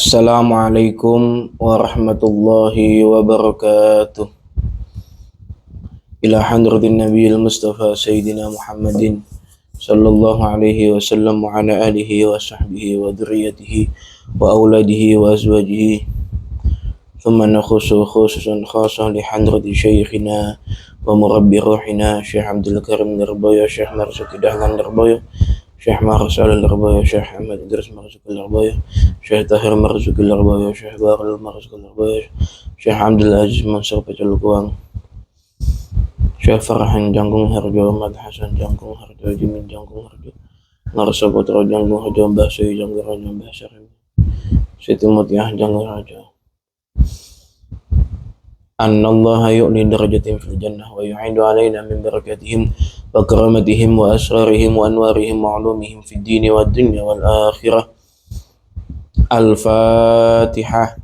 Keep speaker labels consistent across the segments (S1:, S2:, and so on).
S1: Assalamualaikum warahmatullahi wabarakatuh. Ila hadratin Nabiyil Mustafa Sayyidina Muhammadin sallallahu alaihi wasallam wa ala alihi wa sahbihi wa dhurriyyatihi wa auladihi wa azwajihi. Thumma nakhusu khususan khasah li hadrati syekhina wa murabbi ruhina Syekh Abdul Karim Nirboyo, Syekh Marzuki Dahlan Nirboyo, Syekh Marsal Nirboyo, Syekh Ahmad Idris Marzuki Nirboyo, Syekh Tahir Marzuki Nirboyo, Syekh Barul Marzuki Nirboyo, Syekh Abdul Aziz Mansur Pecel Kuang, Syekh Farhan Jangkung Harjo, Ahmad Hasan Jangkung Harjo, Jimin Jangkung Harjo, Narsa Putra Jangkung Harjo, Mbah Sui Jangkung Harjo, Mbah Syarif, Siti Mutiah Jangkung Harjo. Annallaha yu'li darajatin fil jannah wa yu'idu alaina min barakatihim wa karamatihim wa asrarihim wa anwarihim wa ulumihim fid dini wad dunya wal akhirah. Al-Fatihah.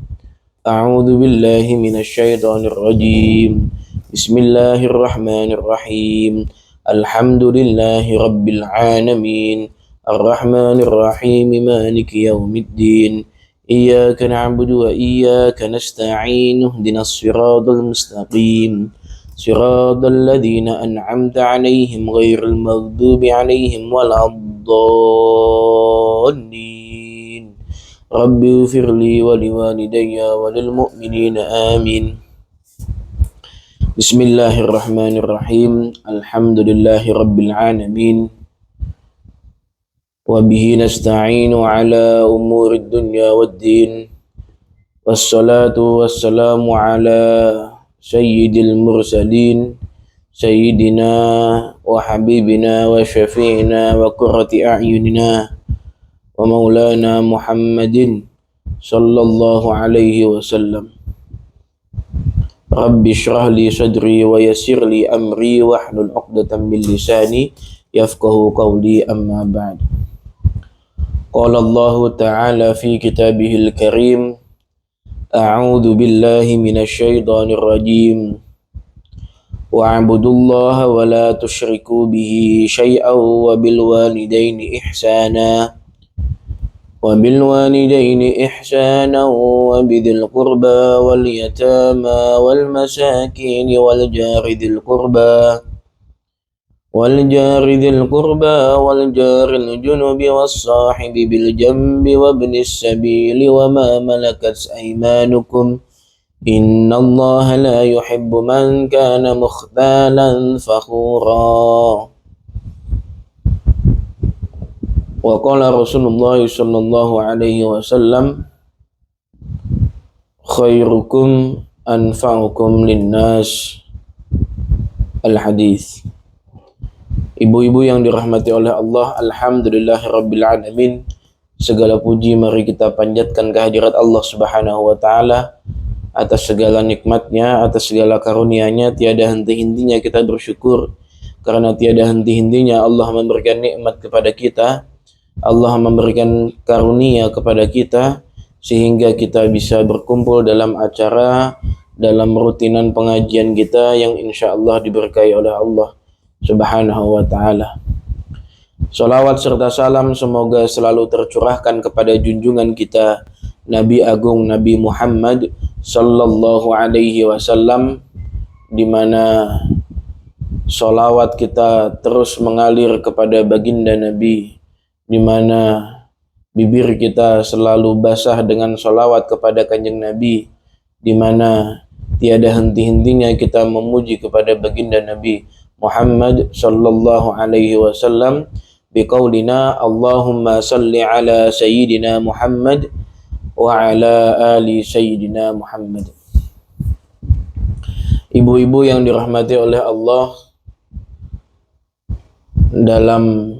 S1: A'udzu billahi minasy syaithanir rajim. Bismillahirrahmanirrahim. Alhamdulillahi rabbil alamin. Arrahmanir rahim. Maliki yaumiddin. Iyyaka na'budu wa iyyaka nasta'in. Ihdinas siratal mustaqim. Siratal ladzina an'amta 'alaihim ghairil maghdubi 'alaihim waladdallin. Rabbi ighfirli wa liwalidayya wa lil mu'minina amin. Bismillahirrahmanirrahim. Alhamdulillahi rabbil alamin. Wa bihi nasta'inu ala umurid dunya waddin. Wassalatu wassalamu ala sayyidil mursalin sayyidina wa habibina wa syafi'ina wa qurrati a'yunina wa maulana Muhammadin sallallahu alaihi wasallam. Rabbi shrah li sadri wa yassir li amri wahlul 'uqdatam min lisani yafqahu qawli, amma ba'd. Qala Allah ta'ala fi kitabihil karim, a'udzu billahi minasy syaithanir rajim. Wa'budullaha wa la tusyriku bihi syai'an wa bil walidaini ihsana wa bidhil qurba wal yatama wal masakin wal jari dhil qurba wal jaril junubi was sahibi bil jambi wa ibnis sabili wa ma malakat aymanukum. Innallaha la yuhibbu man kana mukhtalan fakhura. Wa qala Rasulullah sallallahu alaihi wasallam, khairukum anfa'ukum linnas. Al-Hadits. Ibu-ibu yang dirahmati oleh Allah, alhamdulillahirabbil alamin. Segala puji mari kita panjatkan kehadirat Allah Subhanahu wa taala atas segala nikmatnya, atas segala karunia-Nya. Tiada henti-hentinya kita bersyukur, karena tiada henti-hentinya Allah memberikan nikmat kepada kita, Allah memberikan karunia kepada kita, sehingga kita bisa berkumpul dalam acara, dalam rutinan pengajian kita yang insya Allah diberkahi oleh Allah Subhanahu wa ta'ala. Salawat serta salam semoga selalu tercurahkan kepada junjungan kita Nabi Agung Nabi Muhammad sallallahu alaihi wasallam, di mana salawat kita terus mengalir kepada baginda Nabi, di mana bibir kita selalu basah dengan salawat kepada kanjeng Nabi, di mana tiada henti-hentinya kita memuji kepada baginda Nabi Muhammad sallallahu alaihi wasallam biqaulina Allahumma salli ala sayyidina Muhammad wa ala ali sayyidina Muhammad. Ibu-ibu yang dirahmati oleh Allah, dalam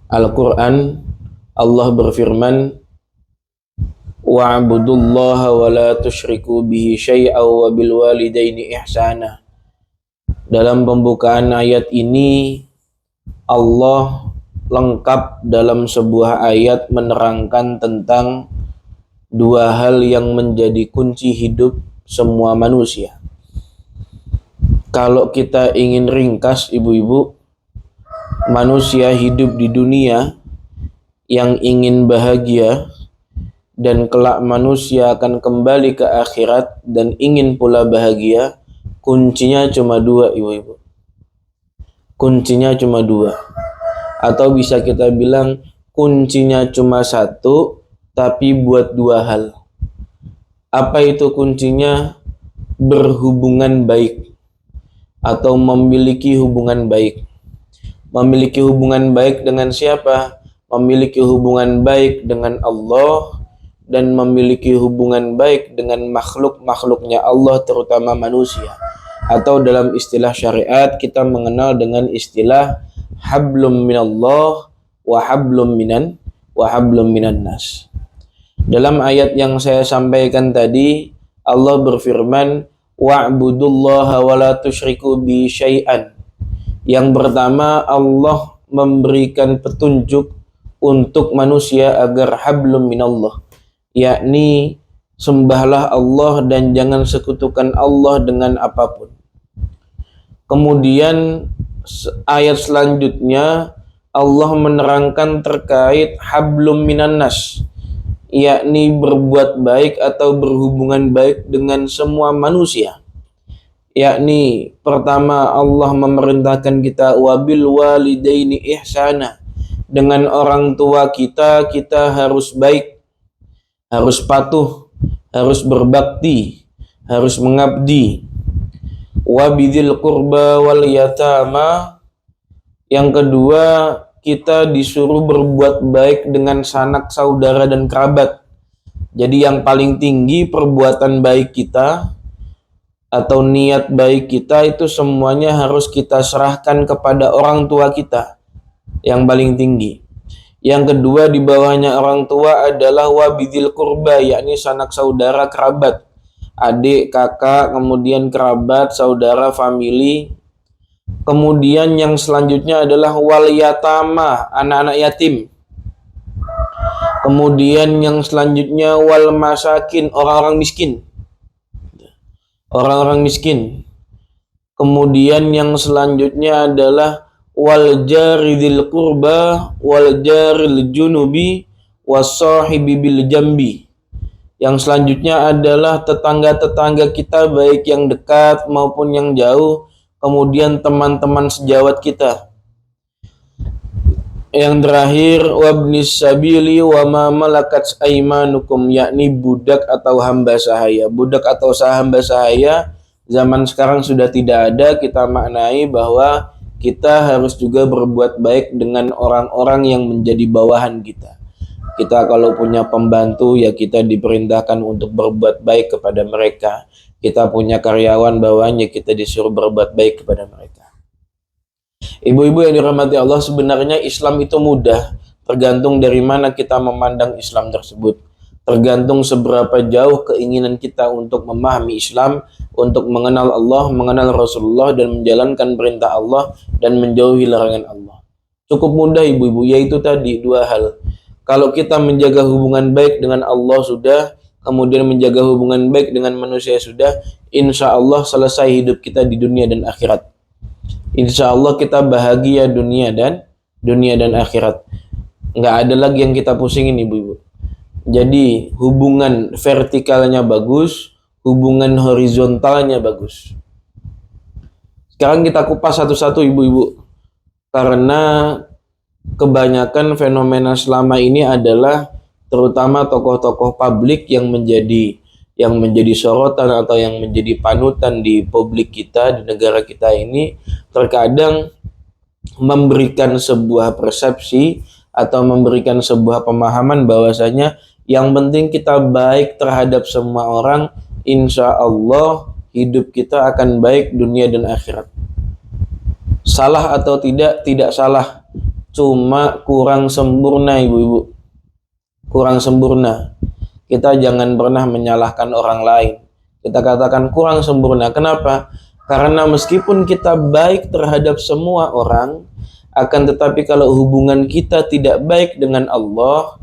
S1: Al-Quran Allah berfirman, wa'budullaha wa la tusyriku bihi syai'an wa bil walidaini ihsana. Dalam pembukaan ayat ini Allah lengkap dalam sebuah ayat menerangkan tentang dua hal yang menjadi kunci hidup semua manusia. Kalau kita ingin ringkas, ibu-ibu, manusia hidup di dunia yang ingin bahagia, dan kelak manusia akan kembali ke akhirat dan ingin pula bahagia, kuncinya cuma dua, ibu-ibu. Kuncinya cuma dua. Atau bisa kita bilang kuncinya cuma satu, tapi buat dua hal. Apa itu kuncinya? Berhubungan baik atau memiliki hubungan baik. Memiliki hubungan baik dengan siapa? Memiliki hubungan baik dengan Allah dan memiliki hubungan baik dengan makhluk-makhluknya Allah, terutama manusia. Atau dalam istilah syariat kita mengenal dengan istilah hablum minallah wa hablum minan nas. Dalam ayat yang saya sampaikan tadi, Allah berfirman, wa'budullaha wa la tusyriku bi syai'an. Yang pertama, Allah memberikan petunjuk untuk manusia agar hablum minallah, yakni sembahlah Allah dan jangan sekutukan Allah dengan apapun. Kemudian ayat selanjutnya Allah menerangkan terkait hablum minan nas, yakni berbuat baik atau berhubungan baik dengan semua manusia. Yakni pertama Allah memerintahkan kita wabil walidaini ihsana, dengan orang tua kita harus baik, harus patuh, harus berbakti, harus mengabdi. Wabidil qurba wal yatama, yang kedua kita disuruh berbuat baik dengan sanak saudara dan kerabat. Jadi yang paling tinggi perbuatan baik kita atau niat baik kita itu semuanya harus kita serahkan kepada orang tua kita, yang paling tinggi. Yang kedua di bawahnya orang tua adalah wabidil qurba, yakni sanak saudara kerabat, adik, kakak, kemudian kerabat, saudara, famili. Kemudian yang selanjutnya adalah wal yatama, anak-anak yatim. Kemudian yang selanjutnya wal masakin, orang-orang miskin. Orang-orang miskin. Kemudian yang selanjutnya adalah wal jaridil qurba wal jaril junubi wasahibi bil jambi. Yang selanjutnya adalah tetangga-tetangga kita, baik yang dekat maupun yang jauh. Kemudian teman-teman sejawat kita. Yang terakhir wabnis sabili wa ma malakat aimanukum, yakni budak atau hamba sahaya. Budak atau hamba sahaya zaman sekarang sudah tidak ada. Kita maknai bahwa kita harus juga berbuat baik dengan orang-orang yang menjadi bawahan kita. Kita kalau punya pembantu, ya kita diperintahkan untuk berbuat baik kepada mereka. Kita punya karyawan bawahannya, kita disuruh berbuat baik kepada mereka. Ibu-ibu yang dirahmati Allah, sebenarnya Islam itu mudah, tergantung dari mana kita memandang Islam tersebut. Tergantung seberapa jauh keinginan kita untuk memahami Islam, untuk mengenal Allah, mengenal Rasulullah, dan menjalankan perintah Allah, dan menjauhi larangan Allah. Cukup mudah ibu-ibu, yaitu tadi dua hal. Kalau kita menjaga hubungan baik dengan Allah sudah, kemudian menjaga hubungan baik dengan manusia sudah, insya Allah selesai hidup kita di dunia dan akhirat. Insya Allah kita bahagia dunia dan akhirat. Nggak ada lagi yang kita pusingin ibu-ibu. Jadi hubungan vertikalnya bagus, hubungan horizontalnya bagus. Sekarang kita kupas satu-satu ibu-ibu. Karena kebanyakan fenomena selama ini adalah terutama tokoh-tokoh publik yang menjadi sorotan atau yang menjadi panutan di publik kita, di negara kita ini, terkadang memberikan sebuah persepsi atau memberikan sebuah pemahaman bahwasanya yang penting kita baik terhadap semua orang, insya Allah hidup kita akan baik dunia dan akhirat. Salah atau tidak? Tidak salah, cuma kurang sempurna ibu-ibu, kurang sempurna. Kita jangan pernah menyalahkan orang lain. Kita katakan kurang sempurna. Kenapa? Karena meskipun kita baik terhadap semua orang, akan tetapi kalau hubungan kita tidak baik dengan Allah,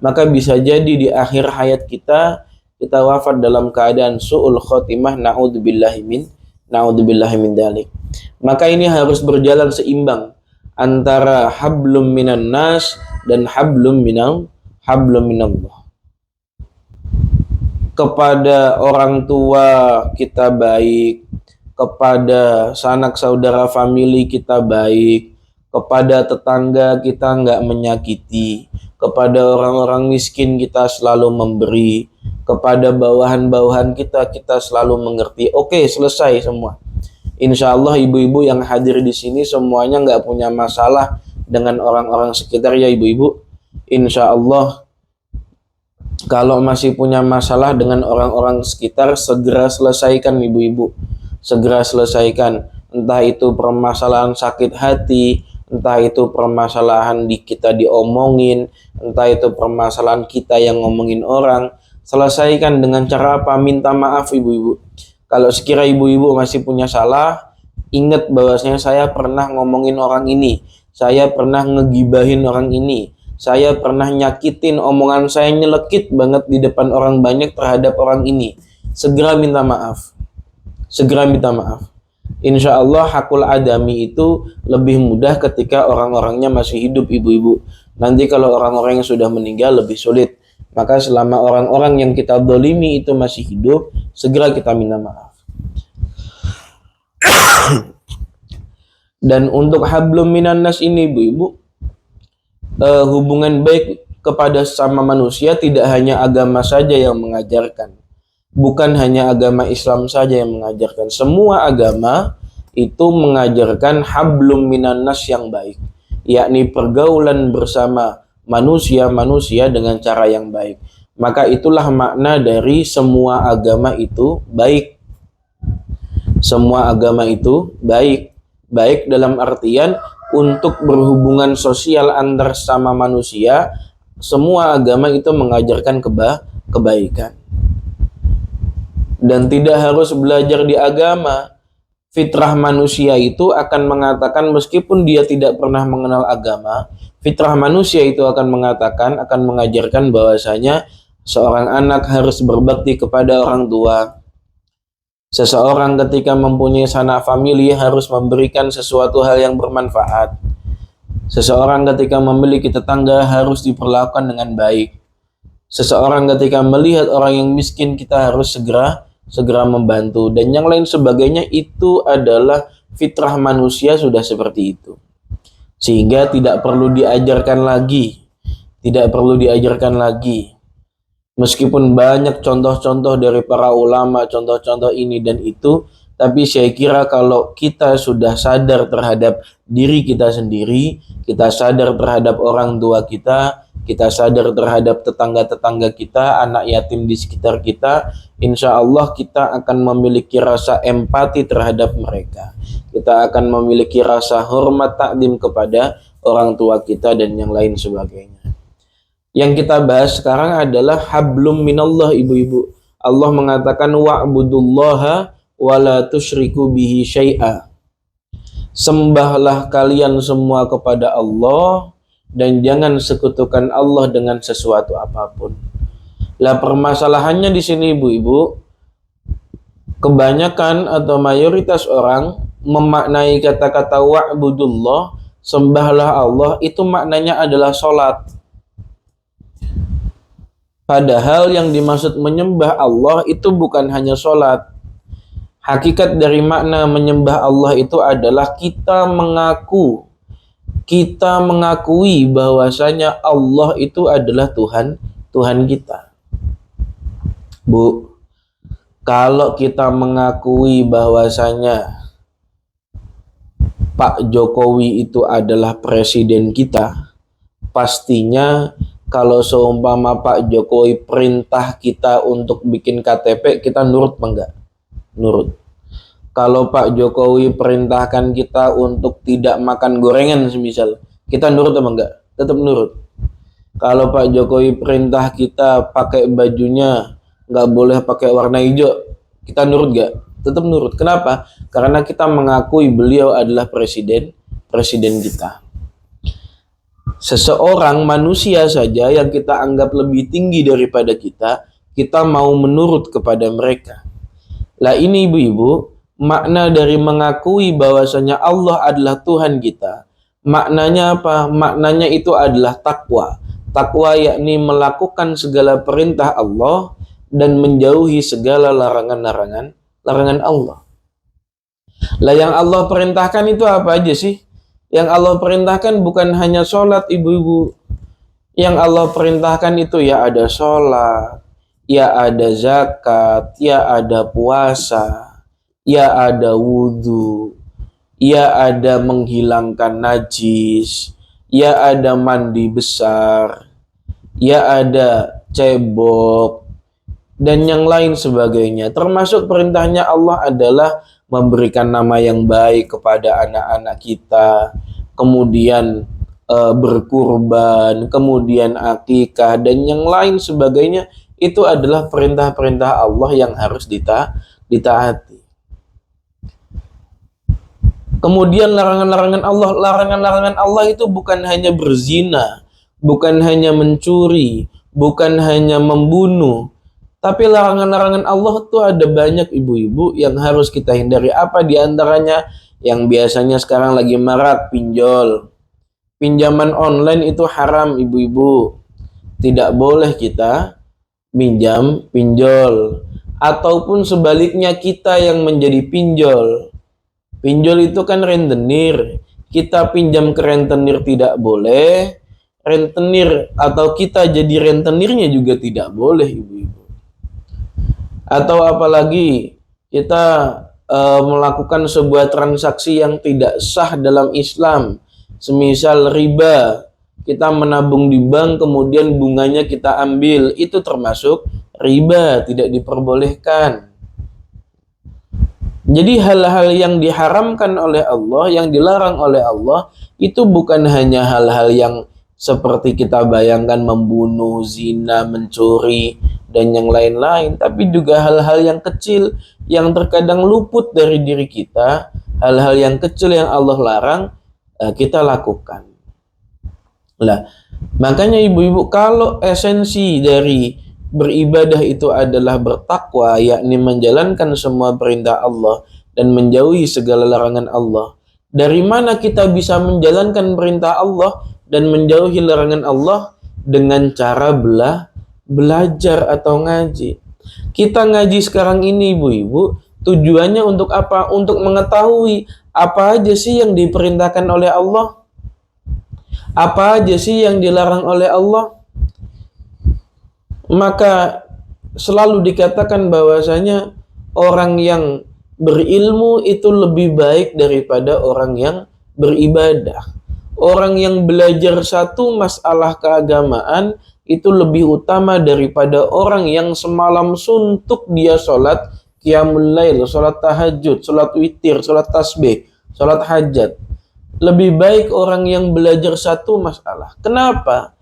S1: maka bisa jadi di akhir hayat kita wafat dalam keadaan su'ul khotimah, na'udzubillahi min dzalik. Maka ini harus berjalan seimbang antara hablum minan nas dan hablum minallah. kepada orang tua kita baik, kepada sanak saudara famili kita baik, kepada tetangga kita nggak menyakiti, kepada orang-orang miskin kita selalu memberi, kepada bawahan-bawahan kita selalu mengerti. Oke, selesai semua. Insya Allah ibu-ibu yang hadir di sini semuanya nggak punya masalah dengan orang-orang sekitar ya ibu-ibu. Insya Allah kalau masih punya masalah dengan orang-orang sekitar, segera selesaikan ibu-ibu. Segera selesaikan. Entah itu permasalahan sakit hati, entah itu permasalahan kita diomongin, entah itu permasalahan kita yang ngomongin orang. Selesaikan dengan cara apa? Minta maaf ibu-ibu. Kalau sekira ibu-ibu masih punya salah, ingat bahwasanya saya pernah ngomongin orang ini, saya pernah ngegibahin orang ini, saya pernah nyakitin, omongan saya nyelekit banget di depan orang banyak terhadap orang ini. Segera minta maaf. Segera minta maaf. Insya Allah hakul adami itu lebih mudah ketika orang-orangnya masih hidup ibu-ibu. Nanti kalau orang-orang yang sudah meninggal lebih sulit. Maka selama orang-orang yang kita dolimi itu masih hidup, segera kita minta maaf. Dan untuk hablum minan nas ini ibu-ibu, hubungan baik kepada sesama manusia tidak hanya agama saja yang mengajarkan. Bukan hanya agama Islam saja yang mengajarkan. Semua agama itu mengajarkan hablum minan nas yang baik, yakni pergaulan bersama manusia-manusia dengan cara yang baik. Maka itulah makna dari semua agama itu baik. Semua agama itu baik. Baik dalam artian untuk berhubungan sosial antar sama manusia, semua agama itu mengajarkan kebaikan. Dan tidak harus belajar di agama. Fitrah manusia itu akan mengatakan meskipun dia tidak pernah mengenal agama, fitrah manusia itu akan mengatakan, akan mengajarkan bahwasanya seorang anak harus berbakti kepada orang tua. Seseorang ketika mempunyai sanak famili harus memberikan sesuatu hal yang bermanfaat. Seseorang ketika memiliki tetangga harus diperlakukan dengan baik. Seseorang ketika melihat orang yang miskin kita harus segera membantu, dan yang lain sebagainya. Itu adalah fitrah manusia sudah seperti itu, sehingga tidak perlu diajarkan lagi. Meskipun banyak contoh-contoh dari para ulama, contoh-contoh ini dan itu, tapi saya kira kalau kita sudah sadar terhadap diri kita sendiri, kita sadar terhadap orang tua kita sadar terhadap tetangga-tetangga kita, anak yatim di sekitar kita, insya Allah kita akan memiliki rasa empati terhadap mereka. Kita akan memiliki rasa hormat takdim kepada orang tua kita dan yang lain sebagainya. Yang kita bahas sekarang adalah hablum minallah ibu-ibu. Allah mengatakan wa'budullaha wa la tusyriku bihi syai'a. Sembahlah kalian semua kepada Allah dan jangan sekutukan Allah dengan sesuatu apapun. Lah permasalahannya di sini ibu-ibu, kebanyakan atau mayoritas orang memaknai kata-kata wa'budullah, sembahlah Allah, itu maknanya adalah sholat. Padahal yang dimaksud menyembah Allah itu bukan hanya sholat. Hakikat dari makna menyembah Allah itu adalah kita mengakui bahwasanya Allah itu adalah Tuhan kita. Bu, kalau kita mengakui bahwasanya Pak Jokowi itu adalah presiden kita, pastinya kalau seumpama Pak Jokowi perintah kita untuk bikin KTP, kita nurut apa enggak? Nurut. Kalau Pak Jokowi perintahkan kita untuk tidak makan gorengan semisal, kita nurut apa enggak? Tetap nurut. Kalau Pak Jokowi perintah kita pakai bajunya nggak boleh pakai warna hijau, kita nurut enggak? Tetap nurut. Kenapa? Karena kita mengakui beliau adalah presiden kita. Seseorang manusia saja yang kita anggap lebih tinggi daripada kita mau menurut kepada mereka. Lah ini ibu-ibu, makna dari mengakui bahwasanya Allah adalah Tuhan kita. Maknanya apa? Maknanya itu adalah takwa. Takwa yakni melakukan segala perintah Allah dan menjauhi segala larangan Allah. Lah yang Allah perintahkan itu apa aja sih? Yang Allah perintahkan bukan hanya sholat, ibu-ibu. Yang Allah perintahkan itu ya ada sholat, ya ada zakat, ya ada puasa, ya ada wudhu, ya ada menghilangkan najis, ya ada mandi besar, ya ada cebok, dan yang lain sebagainya. Termasuk perintahnya Allah adalah memberikan nama yang baik kepada anak-anak kita, kemudian berkurban, kemudian akikah, dan yang lain sebagainya. Itu adalah perintah-perintah Allah yang harus ditaati. Kemudian larangan-larangan Allah itu bukan hanya berzina, bukan hanya mencuri, bukan hanya membunuh, tapi larangan-larangan Allah itu ada banyak, ibu-ibu, yang harus kita hindari. Apa diantaranya? Yang biasanya sekarang lagi marak, pinjol. Pinjaman online itu haram, ibu-ibu. Tidak boleh kita pinjol. Ataupun sebaliknya, kita yang menjadi pinjol. Pinjol itu kan rentenir. Kita pinjam ke rentenir tidak boleh. Rentenir atau kita jadi rentenirnya juga tidak boleh, ibu-ibu. Atau apalagi kita melakukan sebuah transaksi yang tidak sah dalam Islam. Semisal riba, kita menabung di bank kemudian bunganya kita ambil, itu termasuk riba, tidak diperbolehkan. Jadi hal-hal yang diharamkan oleh Allah, yang dilarang oleh Allah, itu bukan hanya hal-hal yang seperti kita bayangkan, membunuh, zina, mencuri, dan yang lain-lain, tapi juga hal-hal yang kecil yang terkadang luput dari diri kita, hal-hal yang kecil yang Allah larang, kita lakukan. Lah, makanya ibu-ibu, kalau esensi dari beribadah itu adalah bertakwa, yakni menjalankan semua perintah Allah dan menjauhi segala larangan Allah. Dari mana kita bisa menjalankan perintah Allah dan menjauhi larangan Allah? Dengan cara belajar atau ngaji. Kita ngaji sekarang ini, ibu-ibu, tujuannya untuk apa? Untuk mengetahui apa aja sih yang diperintahkan oleh Allah, apa aja sih yang dilarang oleh Allah. Maka selalu dikatakan bahwasanya orang yang berilmu itu lebih baik daripada orang yang beribadah. Orang yang belajar satu masalah keagamaan itu lebih utama daripada orang yang semalam suntuk dia sholat qiyamul lail, sholat tahajud, sholat witir, sholat tasbih, sholat hajat. Lebih baik orang yang belajar satu masalah. Kenapa?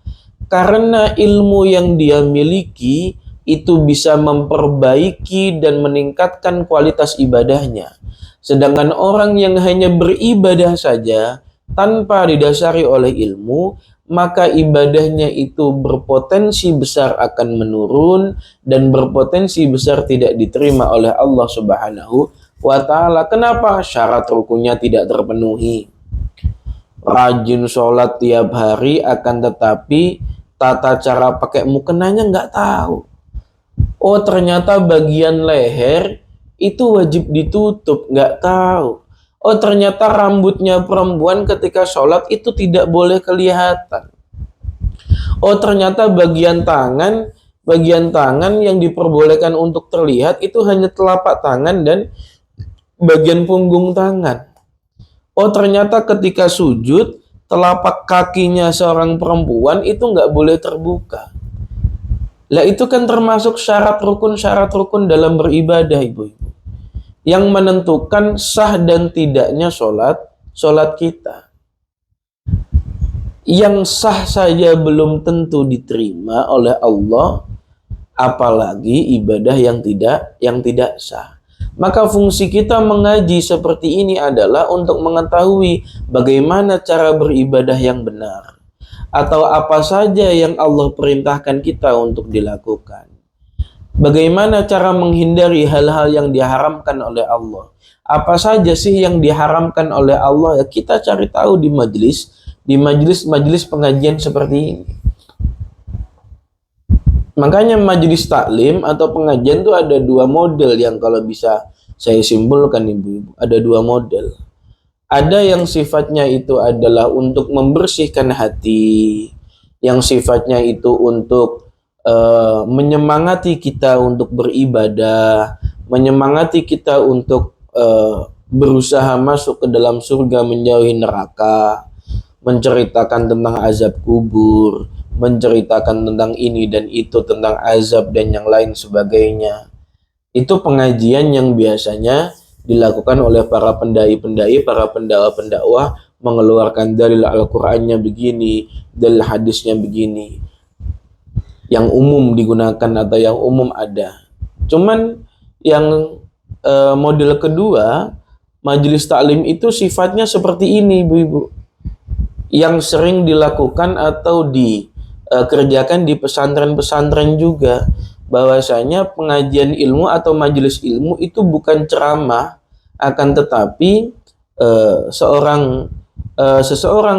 S1: Karena ilmu yang dia miliki itu bisa memperbaiki dan meningkatkan kualitas ibadahnya. Sedangkan orang yang hanya beribadah saja tanpa didasari oleh ilmu, maka ibadahnya itu berpotensi besar akan menurun dan berpotensi besar tidak diterima oleh Allah Subhanahu wa ta'ala. Kenapa? Syarat rukunnya tidak terpenuhi. Rajin sholat tiap hari, akan tetapi tata cara pakai mukenanya nggak tahu. Oh, ternyata bagian leher itu wajib ditutup, nggak tahu. Oh, ternyata rambutnya perempuan ketika sholat itu tidak boleh kelihatan. Oh, ternyata bagian tangan yang diperbolehkan untuk terlihat itu hanya telapak tangan dan bagian punggung tangan. Oh, ternyata ketika sujud, telapak kakinya seorang perempuan itu nggak boleh terbuka. Lah, itu kan termasuk syarat rukun dalam beribadah, ibu-ibu, yang menentukan sah dan tidaknya sholat kita. Yang sah saja belum tentu diterima oleh Allah, apalagi ibadah yang tidak sah. Maka fungsi kita mengaji seperti ini adalah untuk mengetahui bagaimana cara beribadah yang benar, atau apa saja yang Allah perintahkan kita untuk dilakukan. Bagaimana cara menghindari hal-hal yang diharamkan oleh Allah. Apa saja sih yang diharamkan oleh Allah? Ya, kita cari tahu di majelis pengajian seperti ini. Makanya majelis taklim atau pengajian itu ada dua model yang kalau bisa saya simpulkan ibu-ibu. Ada dua model. Ada yang sifatnya itu adalah untuk membersihkan hati, yang sifatnya itu untuk menyemangati kita untuk beribadah, menyemangati kita untuk berusaha masuk ke dalam surga menjauhi neraka, menceritakan tentang azab kubur, menceritakan tentang ini dan itu, tentang azab dan yang lain sebagainya. Itu pengajian yang biasanya dilakukan oleh para pendai-pendai, para pendakwah-pendakwah, mengeluarkan dalil Al-Qur'annya begini, dalil hadisnya begini. Yang umum digunakan atau yang umum ada. Cuman yang model kedua, majelis taklim itu sifatnya seperti ini, ibu-ibu, yang sering dilakukan atau dikerjakan di pesantren-pesantren juga, bahwasanya pengajian ilmu atau majelis ilmu itu bukan ceramah, akan tetapi seseorang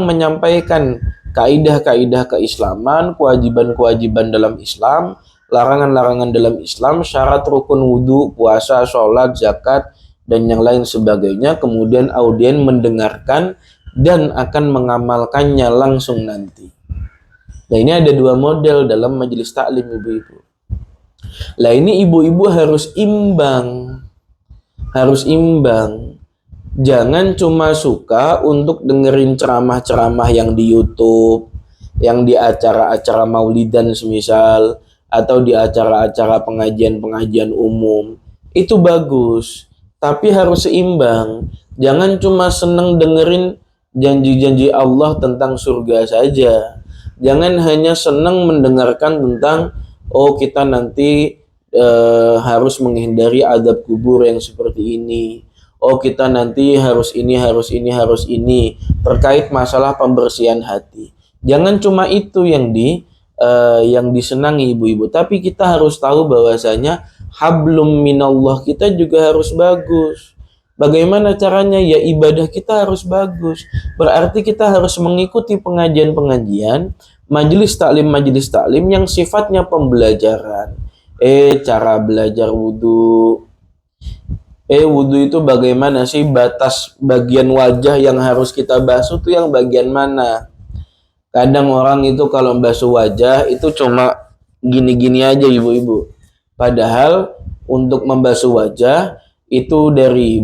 S1: menyampaikan kaidah-kaidah keislaman, kewajiban-kewajiban dalam Islam, larangan-larangan dalam Islam, syarat rukun wudhu, puasa, sholat, zakat, dan yang lain sebagainya. Kemudian audien mendengarkan dan akan mengamalkannya langsung nanti. Nah, ini ada dua model dalam majelis taklim, ibu-ibu. Lah ini ibu-ibu harus imbang. Harus imbang. Jangan cuma suka untuk dengerin ceramah-ceramah yang di YouTube, yang di acara-acara maulidan semisal, atau di acara-acara pengajian-pengajian umum. Itu bagus, tapi harus seimbang. Jangan cuma seneng dengerin janji-janji Allah tentang surga saja. Jangan hanya senang mendengarkan tentang kita nanti harus menghindari azab kubur yang seperti ini. Kita nanti harus ini, harus ini, harus ini, terkait masalah pembersihan hati. Jangan cuma itu yang disenangi ibu-ibu, tapi kita harus tahu bahwasanya hablum minallah kita juga harus bagus. Bagaimana caranya? Ya ibadah kita harus bagus. Berarti kita harus mengikuti pengajian-pengajian, majelis taklim yang sifatnya pembelajaran. Cara belajar wudhu. Wudhu itu bagaimana sih? Batas bagian wajah yang harus kita basuh itu yang bagian mana? Kadang orang itu kalau basuh wajah itu cuma gini-gini aja ibu-ibu. Padahal untuk membasuh wajah itu dari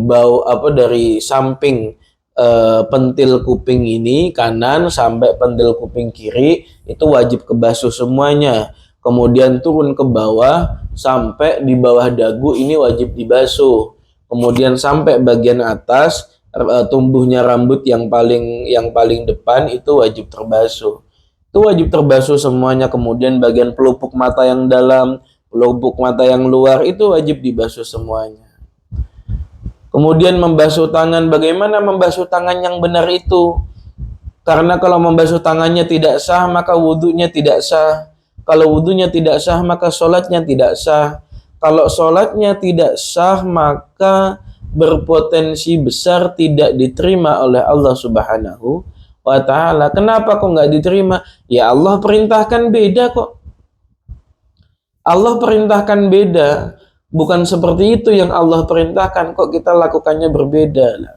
S1: dari samping pentil kuping ini kanan sampai pentil kuping kiri itu wajib kebasuh semuanya. Kemudian turun ke bawah sampai di bawah dagu ini wajib dibasuh. Kemudian sampai bagian atas tumbuhnya rambut yang paling depan itu wajib terbasuh. Itu wajib terbasuh semuanya. Kemudian bagian pelupuk mata yang dalam, pelupuk mata yang luar itu wajib dibasuh semuanya. Kemudian membasuh tangan, bagaimana membasuh tangan yang benar itu? Karena kalau membasuh tangannya tidak sah, maka wudhunya tidak sah. Kalau wudhunya tidak sah, maka sholatnya tidak sah. Kalau sholatnya tidak sah, maka berpotensi besar tidak diterima oleh Allah Subhanahu wa Ta'ala. Kenapa kok nggak diterima? Ya Allah perintahkan beda kok. Allah perintahkan beda. Bukan seperti itu yang Allah perintahkan, kok kita lakukannya berbeda.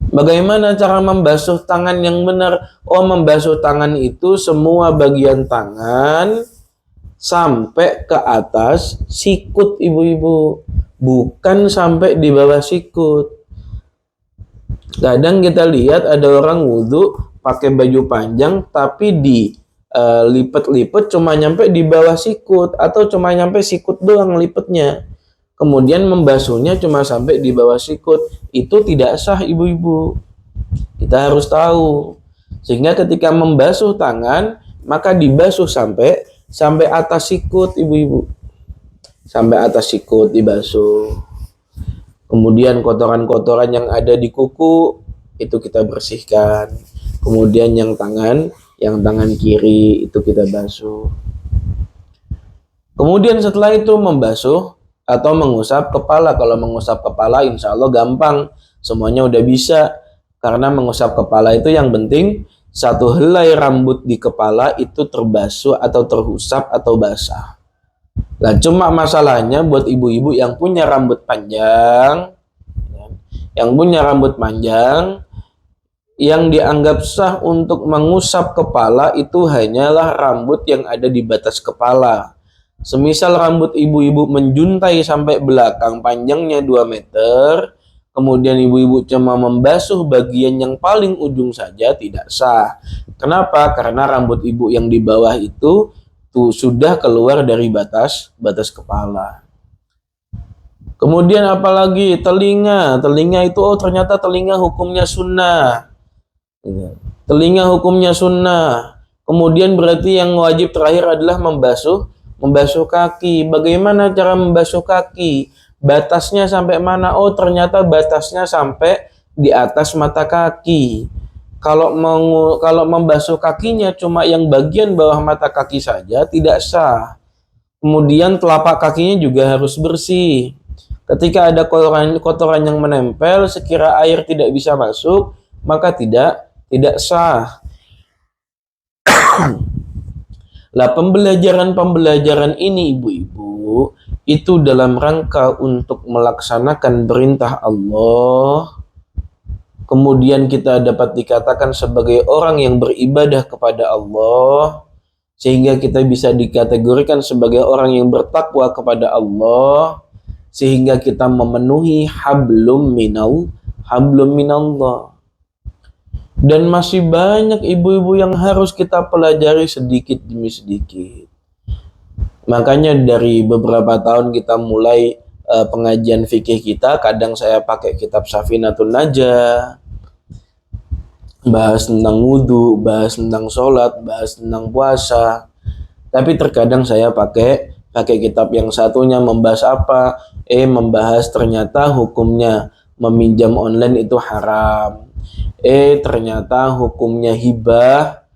S1: Bagaimana cara membasuh tangan yang benar? Membasuh tangan itu semua bagian tangan sampai ke atas sikut ibu-ibu, bukan sampai di bawah sikut. Kadang kita lihat ada orang wudhu pakai baju panjang tapi lipat-lipat cuma nyampe di bawah sikut atau cuma nyampe sikut doang lipatnya. Kemudian membasuhnya cuma sampai di bawah sikut. Itu tidak sah ibu-ibu. Kita harus tahu. Sehingga ketika membasuh tangan maka dibasuh sampai atas sikut ibu-ibu. Sampai atas sikut dibasuh. Kemudian kotoran-kotoran yang ada di kuku itu kita bersihkan. Kemudian yang tangan kiri itu kita basuh. Kemudian setelah itu membasuh atau mengusap kepala. Kalau mengusap kepala insya Allah gampang, semuanya udah bisa. Karena mengusap kepala itu yang penting satu helai rambut di kepala itu terbasuh atau terusap atau basah. Nah, cuma masalahnya buat ibu-ibu yang punya rambut panjang, yang dianggap sah untuk mengusap kepala itu hanyalah rambut yang ada di batas kepala. Semisal rambut ibu-ibu menjuntai sampai belakang, panjangnya 2 meter, kemudian ibu-ibu cuma membasuh bagian yang paling ujung saja, tidak sah. Kenapa? Karena rambut ibu yang di bawah itu tuh sudah keluar dari batas kepala. Kemudian apalagi telinga itu ternyata telinga hukumnya sunnah. Telinga hukumnya sunnah. Kemudian berarti yang wajib terakhir adalah membasuh kaki. Bagaimana cara membasuh kaki? Batasnya sampai mana? Oh, ternyata batasnya sampai di atas mata kaki. Kalau membasuh kakinya cuma yang bagian bawah mata kaki saja tidak sah. Kemudian telapak kakinya juga harus bersih. Ketika ada kotoran yang menempel, sekira air tidak bisa masuk, maka tidak sah. Lah, pembelajaran ini ibu-ibu itu dalam rangka untuk melaksanakan perintah Allah. Kemudian kita dapat dikatakan sebagai orang yang beribadah kepada Allah, sehingga kita bisa dikategorikan sebagai orang yang bertakwa kepada Allah, sehingga kita memenuhi hablum minallah. Dan masih banyak ibu-ibu yang harus kita pelajari sedikit demi sedikit. Makanya dari beberapa tahun kita mulai pengajian fikih kita, kadang saya pakai kitab Safinatun Najah, bahas tentang wudhu, bahas tentang sholat, bahas tentang puasa. Tapi terkadang saya pakai kitab yang satunya membahas apa? Membahas ternyata hukumnya meminjam online itu haram. Ternyata hukumnya hibah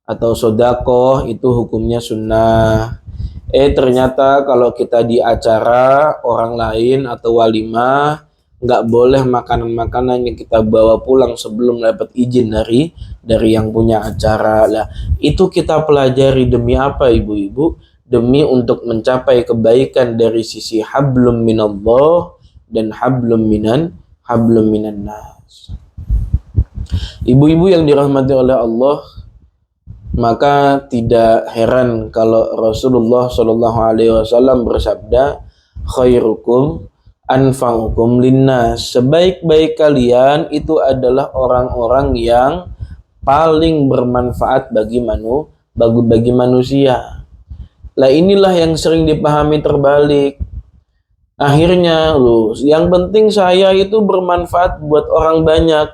S1: atau sodakoh itu hukumnya sunnah. Ternyata kalau kita di acara orang lain atau walimah, nggak boleh makanan-makanan yang kita bawa pulang sebelum dapat izin dari yang punya acara. Lah, itu kita pelajari demi apa ibu-ibu? Demi untuk mencapai kebaikan dari sisi hablum minallah dan hablum minan nas. Ibu-ibu yang dirahmati oleh Allah, maka tidak heran kalau Rasulullah Shallallahu Alaihi Wasallam bersabda, khairukum anfa'ukum linnas. Sebaik-baik kalian itu adalah orang-orang yang paling bermanfaat bagi manusia. Lah, inilah yang sering dipahami terbalik. Akhirnya yang penting saya itu bermanfaat buat orang banyak.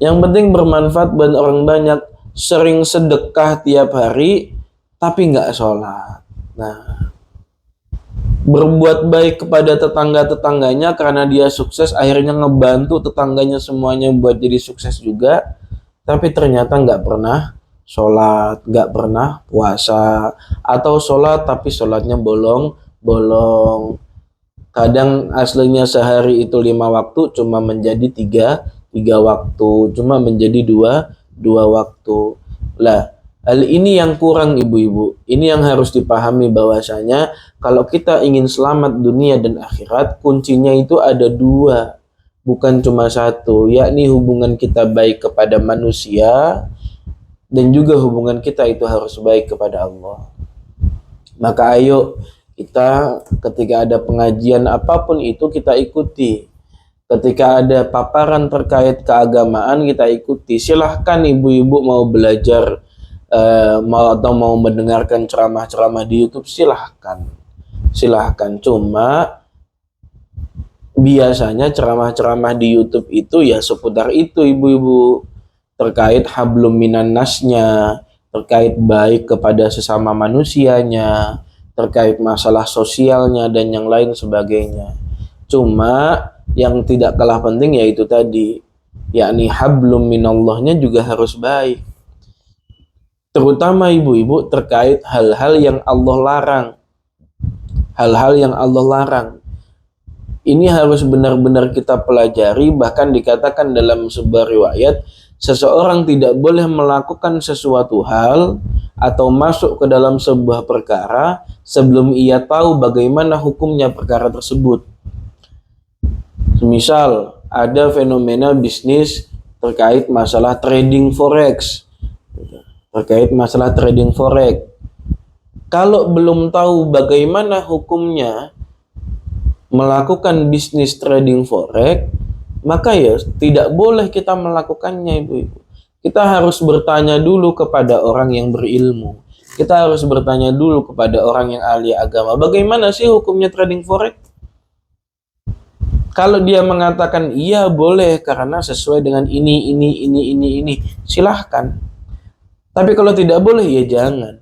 S1: Yang penting bermanfaat buat orang banyak. Sering sedekah tiap hari tapi nggak sholat. Nah, berbuat baik kepada tetangga-tetangganya karena dia sukses, akhirnya ngebantu tetangganya semuanya buat jadi sukses juga, tapi ternyata nggak pernah sholat, nggak pernah puasa, atau sholat tapi sholatnya bolong. Kadang aslinya sehari itu 5 waktu cuma menjadi 3 waktu, cuma menjadi 2 waktu. Lah, hal ini yang kurang ibu-ibu. Ini yang harus dipahami bahwasanya kalau kita ingin selamat dunia dan akhirat, kuncinya itu ada 2, bukan cuma 1, yakni hubungan kita baik kepada manusia dan juga hubungan kita itu harus baik kepada Allah. Maka ayo kita ketika ada pengajian apapun itu kita ikuti. Ketika ada paparan terkait keagamaan kita ikuti. Silahkan ibu-ibu mau belajar mau mendengarkan ceramah-ceramah di YouTube, silahkan. Cuma biasanya ceramah-ceramah di YouTube itu ya seputar itu ibu-ibu, terkait hablum minan nasnya, terkait baik kepada sesama manusianya, terkait masalah sosialnya dan yang lain sebagainya. Cuma yang tidak kalah penting yaitu tadi, yakni hablum minallahnya juga harus baik. Terutama ibu-ibu terkait hal-hal yang Allah larang. Ini harus benar-benar kita pelajari. Bahkan dikatakan dalam sebuah riwayat, seseorang tidak boleh melakukan sesuatu hal atau masuk ke dalam sebuah perkara sebelum ia tahu bagaimana hukumnya perkara tersebut. Misal ada fenomena bisnis terkait masalah trading forex. Kalau belum tahu bagaimana hukumnya melakukan bisnis trading forex, maka ya tidak boleh kita melakukannya, ibu-ibu. Kita harus bertanya dulu kepada orang yang berilmu. Kita harus bertanya dulu kepada orang yang ahli agama. Bagaimana sih hukumnya trading forex? Kalau dia mengatakan iya boleh karena sesuai dengan ini, silahkan. Tapi kalau tidak boleh, ya jangan.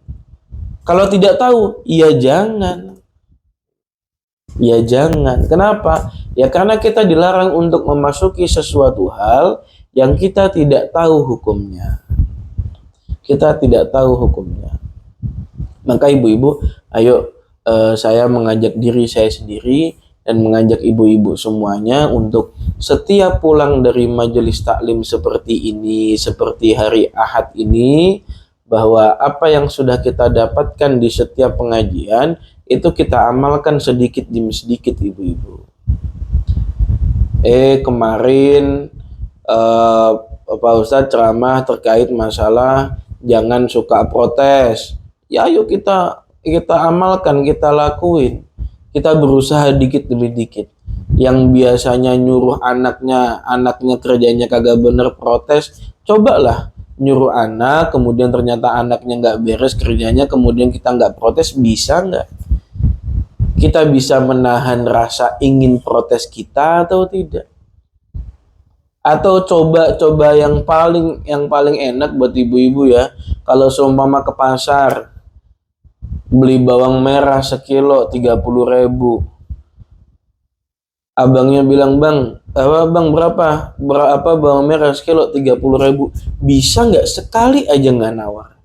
S1: Kalau tidak tahu, ya jangan. Ya jangan. Kenapa? Ya karena kita dilarang untuk memasuki sesuatu hal yang kita tidak tahu hukumnya. Kita tidak tahu hukumnya. Maka ibu-ibu, ayo saya mengajak diri saya sendiri dan mengajak ibu-ibu semuanya untuk setiap pulang dari majelis taklim seperti ini, seperti hari Ahad ini, bahwa apa yang sudah kita dapatkan di setiap pengajian itu kita amalkan sedikit demi sedikit, ibu-ibu. Kemarin Pak Ustadz ceramah terkait masalah jangan suka protes. Ya ayo kita amalkan, kita lakuin. Kita berusaha dikit demi dikit. Yang biasanya nyuruh anaknya kerjanya kagak bener protes, cobalah nyuruh anak, kemudian ternyata anaknya nggak beres kerjanya, kemudian kita nggak protes, bisa nggak? Kita bisa menahan rasa ingin protes kita atau tidak? Atau coba yang paling enak buat ibu-ibu ya, kalau seumpama ke pasar beli bawang merah sekilo 30.000, abangnya bilang, bang berapa bawang merah sekilo 30.000, bisa nggak sekali aja nggak nawar?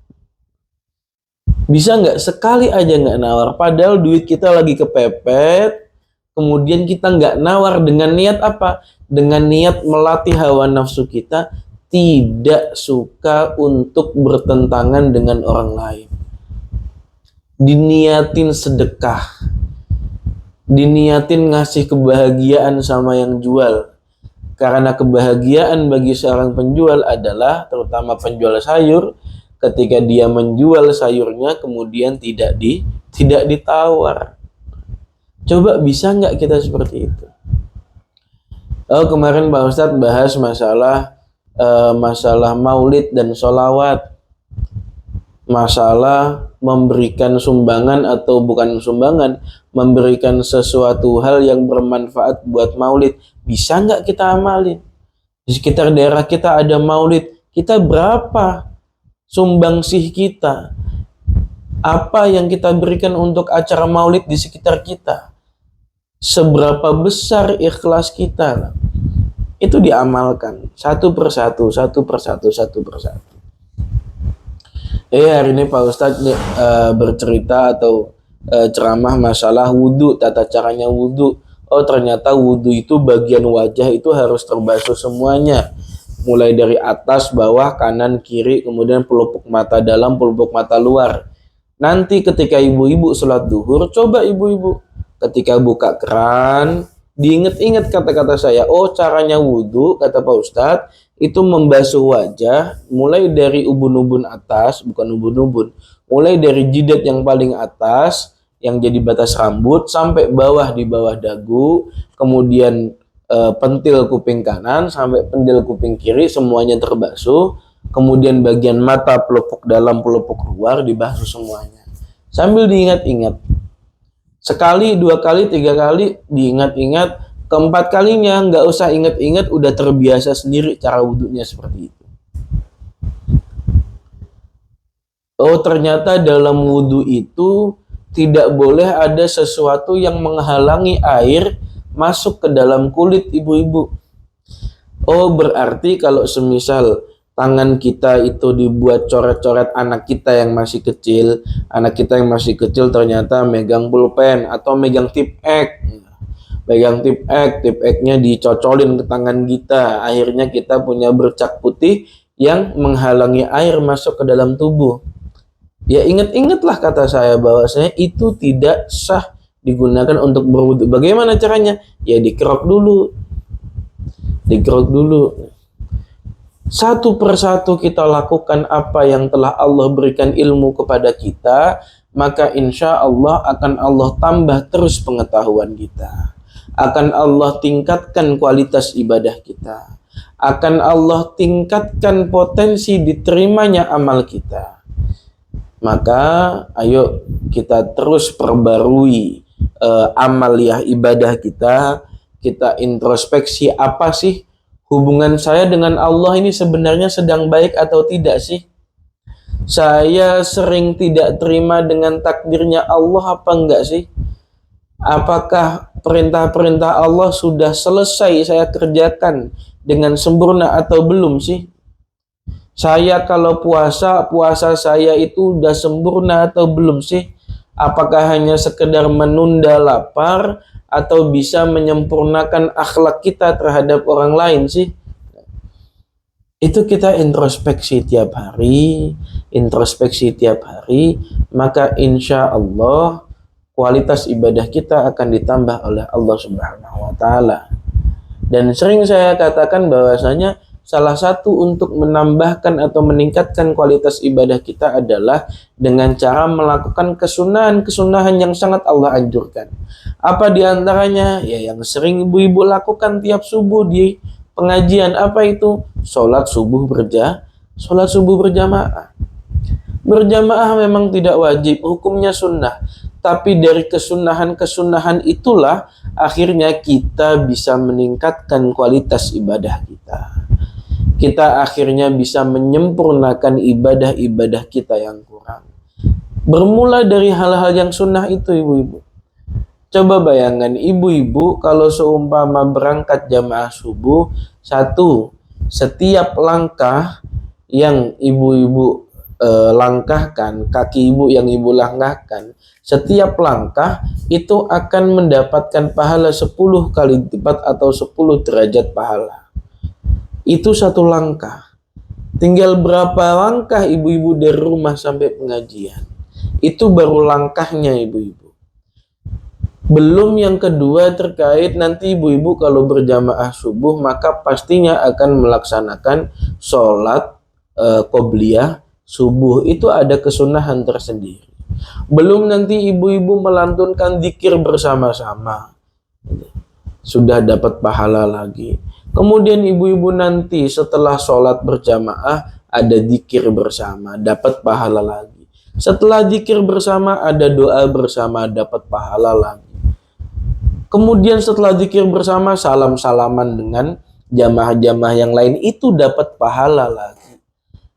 S1: Bisa nggak sekali aja nggak nawar? Padahal duit kita lagi kepepet, kemudian kita nggak nawar dengan niat apa? Dengan niat melatih hawa nafsu kita tidak suka untuk bertentangan dengan orang lain. Diniatin sedekah, diniatin ngasih kebahagiaan sama yang jual. Karena kebahagiaan bagi seorang penjual adalah, terutama penjual sayur, ketika dia menjual sayurnya kemudian tidak ditawar. Coba bisa nggak kita seperti itu? Kemarin Pak Ustadz bahas masalah maulid dan sholawat, masalah memberikan sumbangan atau bukan sumbangan, memberikan sesuatu hal yang bermanfaat buat maulid. Bisa nggak kita amalin? Di sekitar daerah kita ada maulid, kita berapa sumbangsih kita? Apa yang kita berikan untuk acara maulid di sekitar kita? Seberapa besar ikhlas kita? Itu diamalkan satu persatu. Hari ini Pak Ustadz bercerita atau ceramah masalah wudhu, tata caranya wudhu. Ternyata wudhu itu bagian wajah itu harus terbasuh semuanya, mulai dari atas, bawah, kanan, kiri, kemudian pelupuk mata dalam, pelupuk mata luar. Nanti ketika ibu-ibu sholat duhur, coba ibu-ibu ketika buka keran, diingat-ingat kata-kata saya. Caranya wudhu, kata Pak Ustadz, itu membasuh wajah mulai dari ubun-ubun atas, bukan ubun-ubun, mulai dari jidat yang paling atas yang jadi batas rambut sampai bawah di bawah dagu, kemudian pentil kuping kanan sampai pentil kuping kiri semuanya terbasuh, kemudian bagian mata, pelupuk dalam, pelupuk luar dibasuh semuanya. Sambil diingat-ingat, sekali, dua kali, tiga kali diingat-ingat, keempat kalinya nggak usah ingat-ingat, udah terbiasa sendiri cara wudhunya seperti itu. Ternyata dalam wudhu itu tidak boleh ada sesuatu yang menghalangi air masuk ke dalam kulit, ibu-ibu. Berarti kalau semisal tangan kita itu dibuat coret-coret anak kita yang masih kecil ternyata megang pulpen atau megang tip X, pegang tip X-nya dicocolin ke tangan kita, akhirnya kita punya bercak putih yang menghalangi air masuk ke dalam tubuh. Ya ingat-ingatlah kata saya bahwasanya itu tidak sah digunakan untuk berwudu. Bagaimana caranya? Ya dikerok dulu. Satu persatu kita lakukan apa yang telah Allah berikan ilmu kepada kita, maka insya Allah akan Allah tambah terus pengetahuan kita. Akan Allah tingkatkan kualitas ibadah kita. Akan Allah tingkatkan potensi diterimanya amal kita. Maka ayo kita terus perbarui amaliyah ibadah kita. Kita introspeksi, apa sih hubungan saya dengan Allah ini sebenarnya sedang baik atau tidak sih? Saya sering tidak terima dengan takdirnya Allah apa enggak sih? Apakah perintah-perintah Allah sudah selesai saya kerjakan dengan sempurna atau belum sih? Saya kalau puasa saya itu udah sempurna atau belum sih? Apakah hanya sekedar menunda lapar atau bisa menyempurnakan akhlak kita terhadap orang lain sih? Itu kita introspeksi tiap hari, maka insya Allah kualitas ibadah kita akan ditambah oleh Allah Subhanahu wa Ta'ala. Dan sering saya katakan bahwasanya salah satu untuk menambahkan atau meningkatkan kualitas ibadah kita adalah dengan cara melakukan kesunahan-kesunahan yang sangat Allah anjurkan. Apa diantaranya? Ya yang sering ibu-ibu lakukan tiap subuh di pengajian. Apa itu? Sholat subuh berjamaah. Berjamaah memang tidak wajib, hukumnya sunnah. Tapi dari kesunahan-kesunahan itulah akhirnya kita bisa meningkatkan kualitas ibadah kita. Kita akhirnya bisa menyempurnakan ibadah-ibadah kita yang kurang. Bermula dari hal-hal yang sunnah itu, ibu-ibu. Coba bayangkan, ibu-ibu kalau seumpama berangkat jamaah subuh, setiap langkah yang ibu-ibu langkahkan, kaki ibu yang ibu langkahkan, setiap langkah itu akan mendapatkan pahala 10 kali lipat atau 10 derajat pahala. Itu satu langkah. Tinggal berapa langkah ibu-ibu dari rumah sampai pengajian. Itu baru langkahnya ibu-ibu. Belum yang kedua terkait nanti ibu-ibu kalau berjamaah subuh maka pastinya akan melaksanakan sholat qobliyah subuh. Itu ada kesunahan tersendiri. Belum nanti ibu-ibu melantunkan dzikir bersama-sama. Sudah dapat pahala lagi. Kemudian ibu-ibu nanti setelah sholat berjamaah ada dzikir bersama, dapat pahala lagi. Setelah dzikir bersama ada doa bersama, dapat pahala lagi. Kemudian setelah dzikir bersama salam-salaman dengan jamaah-jamaah yang lain, itu dapat pahala lagi.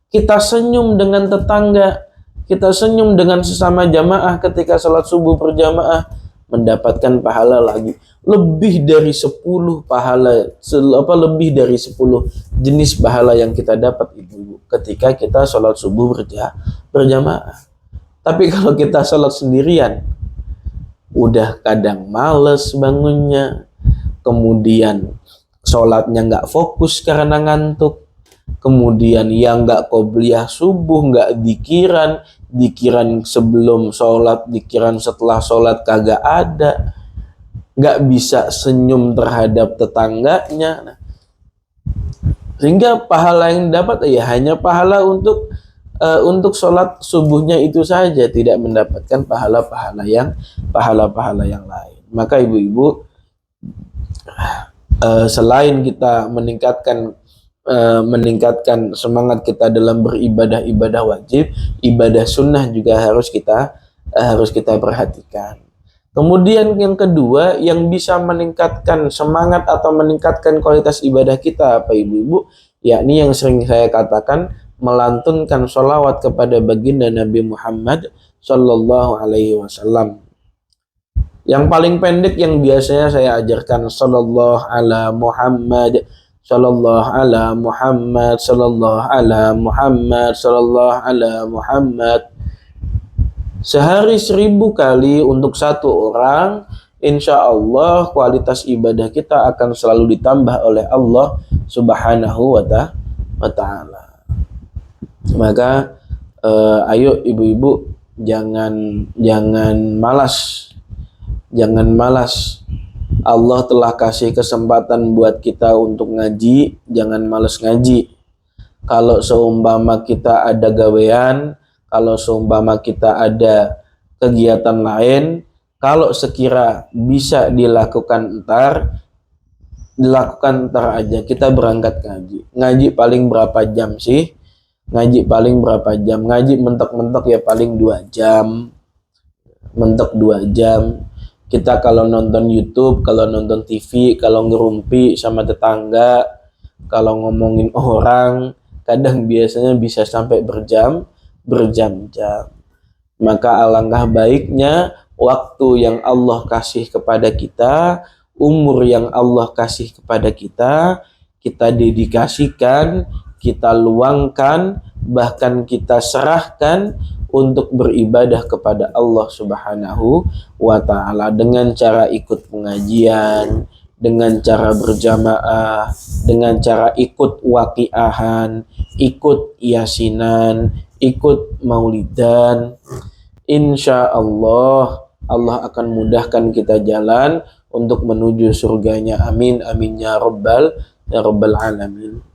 S1: Kita senyum dengan tetangga, kita senyum dengan sesama jamaah ketika sholat subuh berjamaah, mendapatkan pahala lagi. Lebih dari 10 pahala, lebih dari 10 jenis pahala yang kita dapat ibu-ibu ketika kita sholat subuh berjamaah. Tapi kalau kita sholat sendirian, udah kadang males bangunnya, kemudian sholatnya nggak fokus karena ngantuk, kemudian yang nggak qobliyah subuh, nggak dikiran sebelum sholat, dikiran setelah sholat kagak ada, nggak bisa senyum terhadap tetangganya, sehingga pahala yang dapat ya hanya pahala untuk sholat subuhnya itu saja, tidak mendapatkan pahala-pahala yang lain. Maka ibu-ibu, selain kita meningkatkan semangat kita dalam beribadah wajib, ibadah sunnah juga harus kita perhatikan. Kemudian yang kedua yang bisa meningkatkan semangat atau meningkatkan kualitas ibadah kita apa ibu-ibu? Yakni yang sering saya katakan, melantunkan sholawat kepada baginda Nabi Muhammad Sallallahu Alaihi Wasallam. Yang paling pendek yang biasanya saya ajarkan, Sallallahu ala Muhammad, Sallallahu ala Muhammad, Sallallahu ala Muhammad, Sallallahu ala Muhammad. Sehari 1000 kali untuk satu orang, insya Allah kualitas ibadah kita akan selalu ditambah oleh Allah Subhanahu wa Ta'ala. Maka ayo ibu-ibu jangan malas. Allah telah kasih kesempatan buat kita untuk ngaji, jangan malas ngaji. Kalau seumpama kita ada gawean, kalau seumpama kita ada kegiatan lain, kalau sekira bisa dilakukan ntar aja, kita berangkat ngaji. Ngaji paling berapa jam sih? Ngaji paling berapa jam? Ngaji mentok-mentok ya paling 2 jam. Mentok 2 jam. Kita kalau nonton YouTube, kalau nonton TV, kalau ngerumpi sama tetangga, kalau ngomongin orang, kadang biasanya bisa sampai berjam-jam. Maka alangkah baiknya waktu yang Allah kasih kepada kita, umur yang Allah kasih kepada kita dedikasikan, kita luangkan, bahkan kita serahkan untuk beribadah kepada Allah Subhanahu wa Ta'ala dengan cara ikut pengajian, dengan cara berjamaah, dengan cara ikut waqiahan, ikut yasinan, ikut maulidan. Insya Allah akan mudahkan kita jalan untuk menuju surganya. Amin amin ya rabbal alamin.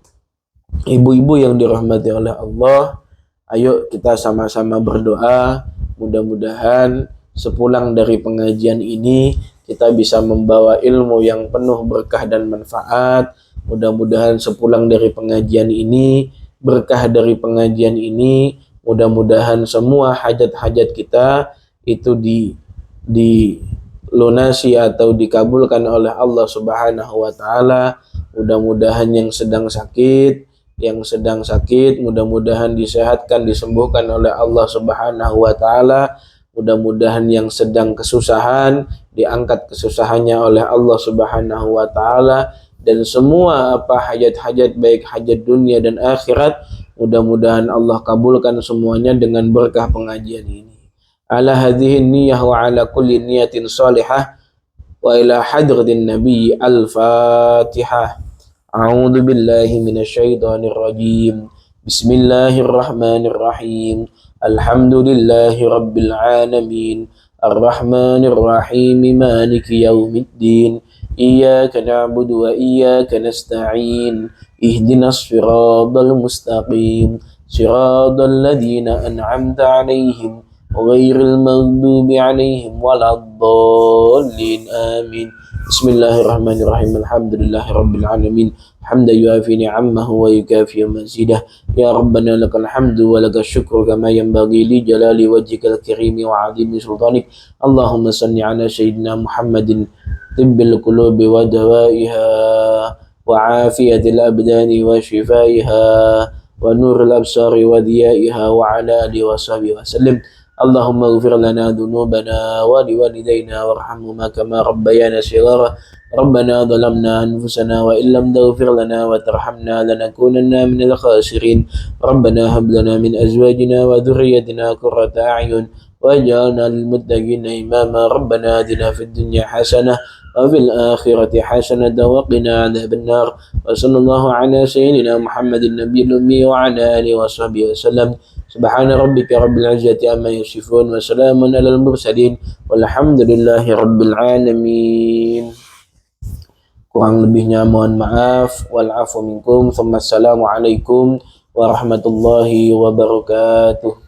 S1: Ibu-ibu yang dirahmati oleh Allah, ayo kita sama-sama berdoa, mudah-mudahan sepulang dari pengajian ini kita bisa membawa ilmu yang penuh berkah dan manfaat. Mudah-mudahan sepulang dari pengajian ini, berkah dari pengajian ini, mudah-mudahan semua hajat-hajat kita itu dilunasi atau dikabulkan oleh Allah Subhanahu wa Ta'ala. Mudah-mudahan yang sedang sakit, mudah-mudahan disehatkan, disembuhkan oleh Allah Subhanahu wa Ta'ala. Mudah-mudahan yang sedang kesusahan diangkat kesusahannya oleh Allah Subhanahu wa Ta'ala, dan semua hajat-hajat baik hajat dunia dan akhirat, mudah-mudahan Allah kabulkan semuanya dengan berkah pengajian ini. Ala hadhihi niyyah wa ala kulli niyatin salihah wa ila hadratin nabi al-fatihah. A'udzu billahi minasyaitonir rajim. Bismillahirrahmanirrahim. Alhamdulillahi rabbil alamin. Ar-Rahmanir Rahim. Maliki yaumiddin. Iyyaka na'budu wa iyyaka nasta'in. Ihdinas siratal mustaqim. Siratal ladzina an'amta 'alaihim ghairil maghdubi 'alaihim waladdallin. Amin. Bismillahirrahmanirrahim. Alhamdulillahi rabbil alamin. Hamdan yuafi ni'amahu wa yukafi mazidah. Ya Rabbana lakal hamdu wa lakal syukru kama yanbaghi li jalali wajhikal karimi wa 'azimi sultanik. Allahumma salli ala sayyidina Muhammadin tibbil qulubi wa dawaiha wa 'afiyatil abdani wa shifaiha wa nuril absari wa diyaiha wa ala alihi wa sahbihi wa sallim. Allahumma ighfir lana dhunubana wa liwalidayna warhamhuma kama rabbayana shighara. Rabbana dhalamna anfusana wa illam taghfir lana wa tarhamna lanakunanna minal khasirin. Rabbana hab lana min azwajina wa dhurriyyatina qurrata a'yun waj'alna lil muttaqina imama. Rabbana atina fid dunya hasanah wa fil akhirati hasanah wa qina adzaban nar. Wa sallallahu ala sayyidina Muhammadin nabiyil ummi wa ala alihi wa sahbihi wasallam. Subhana rabbika rabbil izzati amma yasifun wa salamun alal mursalin walhamdulillahi rabbil alamin. Kurang lebihnya mohon maaf. Wal afu minkum. Assalamualaikum warahmatullahi wabarakatuh.